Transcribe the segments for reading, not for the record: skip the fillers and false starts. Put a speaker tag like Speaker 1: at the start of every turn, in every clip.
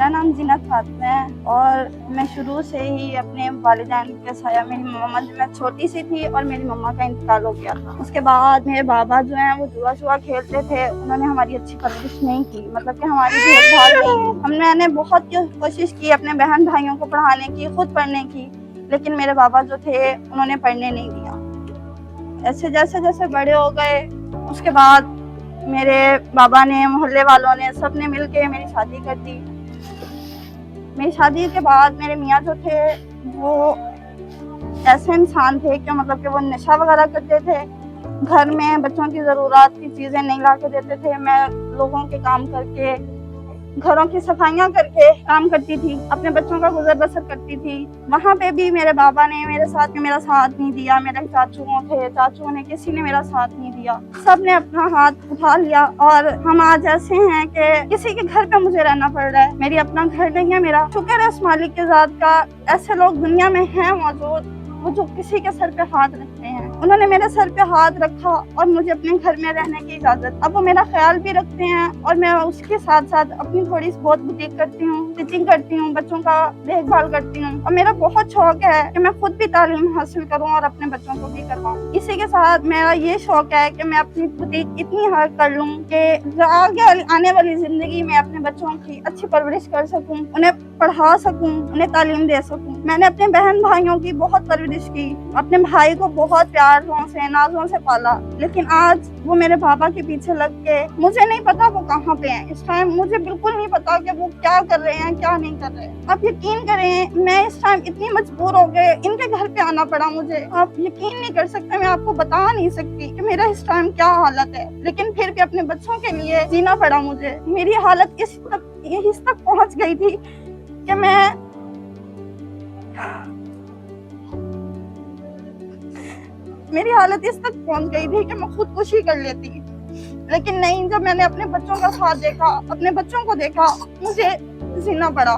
Speaker 1: मेरा नाम जीनत फातिमा है और मैं शुरू से ही अपने वालिदैन के साया, मेरी मम्मा जब मैं छोटी सी थी और मेरी मम्मा का इंतकाल हो गया था। उसके बाद मेरे बाबा जो हैं वो जुआ खेलते थे, उन्होंने हमारी अच्छी परवरिश नहीं की, मतलब कि हमारी देखभाल नहीं की। मैंने बहुत कोशिश की अपने बहन भाइयों को पढ़ाने की, खुद पढ़ने की, लेकिन मेरे बाबा जो थे उन्होंने पढ़ने नहीं दिया। ऐसे जैसे जैसे बड़े हो गए उसके बाद मेरे बाबा ने, मोहल्ले वालों ने, सब ने मिल के मेरी शादी कर दी। मेरी शादी के बाद मेरे मियाँ जो थे वो ऐसे इंसान थे कि मतलब कि वो नशा वगैरह करते थे, घर में बच्चों की ज़रूरत की चीज़ें नहीं ला के देते थे। मैं लोगों के काम करके, घरों की सफाइयाँ करके काम करती थी, अपने बच्चों का गुजर बसर करती थी। वहाँ पे भी मेरे बाबा ने मेरा साथ नहीं दिया। मेरे चाचुओं ने किसी ने मेरा साथ नहीं दिया। सब ने अपना हाथ उठा लिया और हम आज ऐसे हैं कि किसी के घर पे मुझे रहना पड़ रहा है। मेरी अपना घर नहीं है मेरा। शुक्र है उस मालिक के ज़ात का, ऐसे लोग दुनिया में हैं मौजूद वो जो किसी के सर पे हाथ रखते हैं। उन्होंने मेरे सर पे हाथ रखा और मुझे अपने घर में रहने की इजाजत। अब वो मेरा ख्याल भी रखते हैं और मैं उसके साथ साथ अपनी थोड़ी बहुत बुटीक करती हूँ, स्टिचिंग करती हूँ, बच्चों का देखभाल करती हूँ। और मेरा बहुत शौक है कि मैं खुद भी तालीम हासिल करूँ और अपने बच्चों को भी करवाऊँ। इसी के साथ मेरा ये शौक है कि मैं अपनी बुटीक इतनी हार कर लूँ कि आगे आने वाली जिंदगी में अपने बच्चों की अच्छी परवरिश कर सकूँ, उन्हें पढ़ा सकूँ, उन्हें तालीम दे सकूँ। मैंने अपने बहन भाइयों की बहुत परवरिश की, अपने भाई को बहुत प्यारों से, नाजों से पाला, लेकिन आज वो मेरे पापा के पीछे लग के, मुझे नहीं पता वो कहाँ पे हैं इस टाइम। मुझे बिल्कुल नहीं पता कि वो क्या कर रहे हैं, क्या नहीं कर रहे। आप यकीन करें, मैं इस टाइम इतनी मजबूर हो गए, इनके घर पे आना पड़ा मुझे। आप यकीन नहीं कर सकते, मैं आपको बता नहीं सकती कि मेरा इस टाइम क्या हालत है, लेकिन फिर भी अपने बच्चों के लिए जीना पड़ा मुझे। मेरी हालत इस तक पहुंच गई थी कि मेरी हालत इस तक पहुंच गई थी कि मैं खुदकुशी कर लेती, लेकिन नहीं। जब मैंने अपने बच्चों का साथ देखा, अपने बच्चों को देखा, मुझे जीना पड़ा।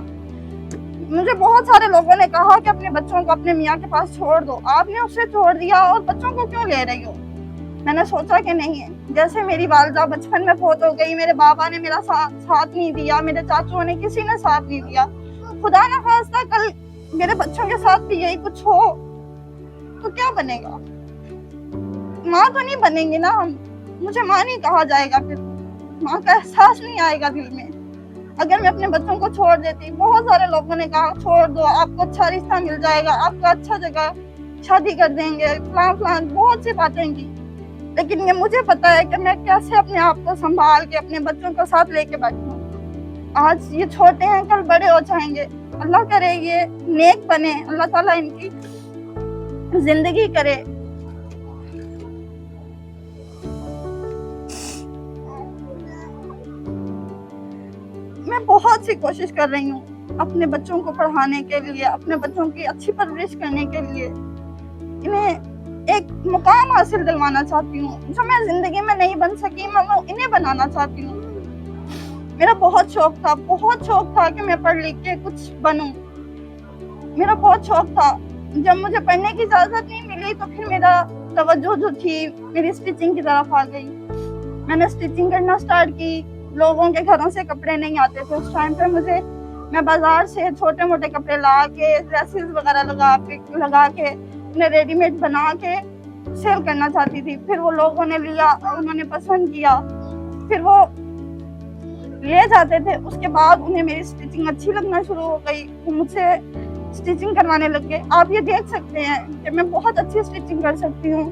Speaker 1: मुझे बहुत सारे लोगों ने कहा कि अपने बच्चों को अपने मियाँ के पास छोड़ दो। आपने उसे छोड़ दिया और बच्चों को क्यों ले रही हो? मैंने सोचा कि नहीं है, जैसे मेरी वालिदा बचपन में फौत हो गई, मेरे बाबा ने मेरा साथ नहीं दिया, मेरे चाचुओं ने, किसी ने साथ नहीं दिया। खुदा ना खास्ता कल मेरे बच्चों के साथ भी यही कुछ हो तो क्या बनेगा? माँ तो नहीं बनेंगे ना हम, मुझे माँ नहीं कहा जाएगा, फिर माँ का एहसास नहीं आएगा दिल में। अगर मैं अपने बच्चों को छोड़ देती, बहुत सारे लोगों ने कहा छोड़ दो, आपको अच्छा रिश्ता मिल जाएगा, आपको अच्छा जगह शादी कर देंगे, फलान बहुत सी बातें की, लेकिन ये मुझे पता है कि मैं कैसे अपने आप को संभाल के अपने बच्चों को साथ लेके बैठूं। आज ये छोटे हैं, कल बड़े हो जाएंगे। अल्लाह करे ये नेक बने, अल्लाह ताला इनकी जिंदगी करे। मैं बहुत सी कोशिश कर रही हूँ अपने बच्चों को पढ़ाने के लिए, अपने बच्चों की अच्छी परवरिश करने के लिए, इन्हें एक मुकाम हासिल दिलवाना चाहती हूँ जो मैं जिंदगी में नहीं बन सकी, मैं वो इन्हें बनाना चाहती हूँ। मेरा बहुत शौक था कि मैं पढ़ लिख के कुछ बनूं। मेरा बहुत शौक था। जब मुझे पढ़ने की इजाजत नहीं मिली तो फिर मेरा तवज्जो जो थी मेरी स्टिचिंग की तरफ आ गई। मैंने स्टिचिंग करना स्टार्ट की। लोगों के घरों से कपड़े नहीं आते थे उस टाइम पे, मैं बाजार से छोटे मोटे कपड़े ला के, ड्रेसेस वगैरह लगा के उन्हें रेडीमेड बना के सेल करना चाहती थी। फिर वो लोगों ने लिया, उन्होंने पसंद किया, फिर वो ले जाते थे। उसके बाद उन्हें मेरी स्टिचिंग अच्छी लगना शुरू हो गई, वो मुझसे स्टिचिंग करवाने लग गए। आप ये देख सकते हैं कि मैं बहुत अच्छी स्टिचिंग कर सकती हूँ,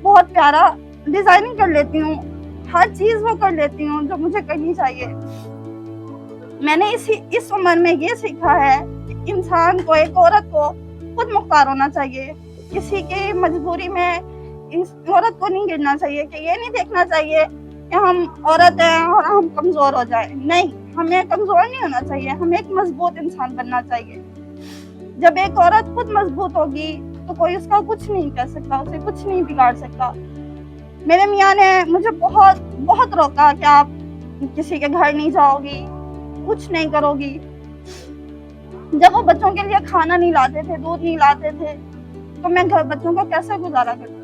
Speaker 1: बहुत प्यारा डिजाइनिंग कर लेती हूँ, हर चीज वो कर लेती हूँ जो मुझे करनी चाहिए। मैंने इस उम्र में ये सीखा है कि इंसान को, एक औरत को खुद मुख्तार होना चाहिए। किसी की मजबूरी में इस औरत को नहीं गिरना चाहिए, कि ये नहीं देखना चाहिए कि हम औरत हैं और हम कमजोर हो जाए। नहीं, हमें कमजोर नहीं होना चाहिए, हमें एक मजबूत इंसान बनना चाहिए। जब एक औरत खुद मजबूत होगी तो कोई उसका कुछ नहीं कर सकता, उसे कुछ नहीं बिगाड़ सकता। मेरे मियाँ ने मुझे बहुत रोका कि आप किसी के घर नहीं जाओगी, कुछ नहीं करोगी। जब वो बच्चों के लिए खाना नहीं लाते थे, दूध नहीं लाते थे, तो मैं बच्चों को कैसे गुजारा करती?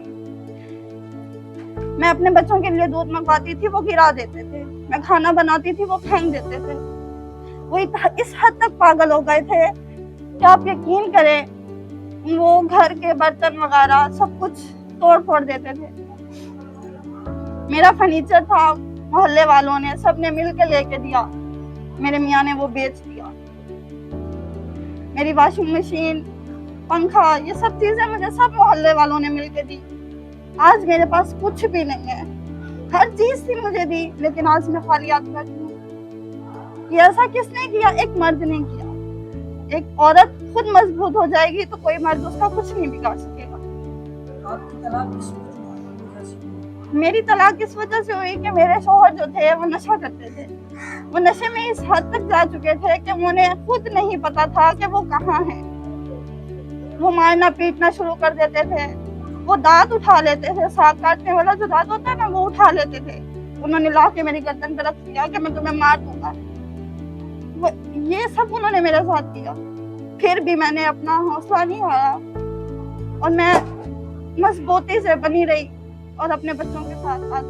Speaker 1: मैं अपने बच्चों के लिए दूध मंगवाती थी, वो गिरा देते थे। मैं खाना बनाती थी, वो फेंक देते थे। वो इस हद तक पागल हो गए थे कि आप यकीन करें, वो घर के बर्तन वगैरह सब कुछ तोड़ फोड़ देते थे। मेरा फर्नीचर था, मोहल्ले वालों ने सबने मिल के लेके दिया, मेरे मियाँ ने वो बेच दिया। मेरी वॉशिंग मशीन, पंखा, ये सब चीजें मुझे सब मोहल्ले वालों ने मिल के दी। आज मेरे पास कुछ भी नहीं है, हर चीज थी मुझे दी, लेकिन आज मैं खाली हाथ बैठी हूँ। ये ऐसा किसने किया? एक मर्द ने किया। एक औरत खुद मजबूत हो जाएगी तो कोई मर्द उसका कुछ नहीं बिगाड़ सकेगा। मेरी तलाक इस वजह से हुई कि मेरे शौहर जो थे वो नशा करते थे। वो नशे में इस हद तक जा चुके थे कि उन्हें खुद नहीं पता था कि वो कहाँ हैं। वो मारना पीटना शुरू कर देते थे, वो दांत उठा लेते थे, साग काटने वाला जो दांत होता है ना, वो उठा लेते थे। उन्होंने ला के मेरी गर्दन पर रख दिया कि मैं तुम्हें मार दूंगा। ये सब उन्होंने मेरे साथ किया, फिर भी मैंने अपना हौसला नहीं हारा और मैं मजबूती से बनी रही और अपने बच्चों के साथ आज